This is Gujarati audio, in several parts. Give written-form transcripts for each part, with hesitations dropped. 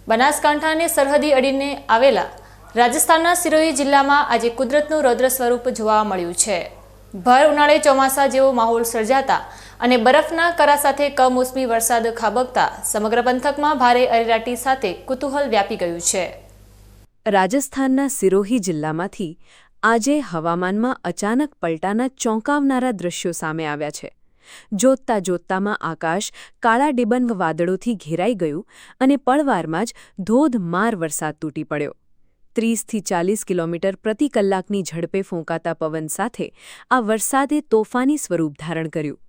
બનાસકાંઠાને સરહદી અડીને આવેલા રાજસ્થાનના સિરોહી જિલ્લામાં આજે કુદરતનું રૌદ્ર સ્વરૂપ જોવા મળ્યું છે। ભર ઉનાળે ચોમાસા જેવો માહોલ સર્જાતા અને બરફના કરા સાથે કમોસમી વરસાદ ખાબકતા સમગ્ર પંથકમાં ભારે અરેરાટી સાથે કુતૂહલ વ્યાપી ગયું છે। રાજસ્થાનના સિરોહી જિલ્લામાંથી આજે હવામાનમાં અચાનક પલટાના ચોંકાવનારા દૃશ્યો સામે આવ્યા છે। જોતતા જોતતામાં આકાશ કાળા ડિબંગ વાદળોથી ઘેરાઈ ગયું અને પળવારમાં જ ધોધમાર વરસાદ તૂટી પડ્યો। 30થી 40 કિલોમીટર પ્રતિ કલાકની ઝડપે ફૂંકાતા પવન સાથે આ વરસાદે તોફાની સ્વરૂપ ધારણ કર્યું।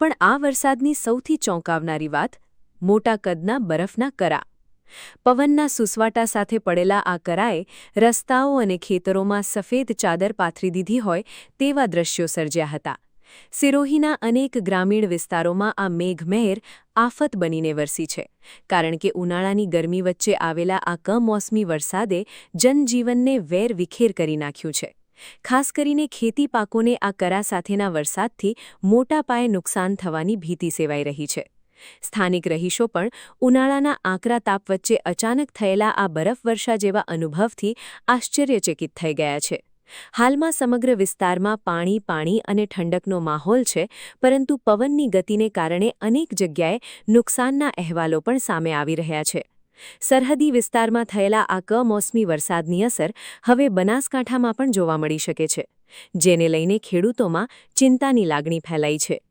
પણ આ વરસાદની સૌથી ચોંકાવનારી વાત મોટા કદના બરફના કરા। પવનના સુસવાટા સાથે પડેલા આ કરાએ રસ્તાઓ અને ખેતરોમાં સફેદ ચાદર પાથરી દીધી હોય તેવા દ્રશ્યો સર્જ્યા હતા। સિરોહીના અનેક ગ્રામીણ વિસ્તારોમાં આ મેઘમહેર આફત બનીને વરસી છે, કારણ કે ઉનાળાની ગરમી વચ્ચે આવેલા આ કમોસમી વરસાદે જનજીવનને વેરવિખેર કરી નાખ્યું છે। ખાસ કરીને ખેતી પાકોને આ કરા સાથેના વરસાદથી મોટા પાયે નુકસાન થવાની ભીતિ સેવાઈ રહી છે। સ્થાનિક રહીશો પણ ઉનાળાના આકરા તાપ વચ્ચે અચાનક થયેલા આ બરફવર્ષા જેવા અનુભવથી આશ્ચર્યચકિત થઈ ગયા છે। હાલમાં સમગ્ર વિસ્તારમાં પાણી અને ઠંડકનો માહોલ છે, પરંતુ પવનની ગતિને કારણે અનેક જગ્યાએ નુકસાનના અહેવાલો પણ સામે આવી રહ્યા છે। સરહદી વિસ્તારમાં થયેલા આ કમોસમી વરસાદની અસર હવે બનાસકાંઠામાં પણ જોવા મળી શકે છે, જેને લઈને ખેડૂતોમાં ચિંતાની લાગણી ફેલાઈ છે।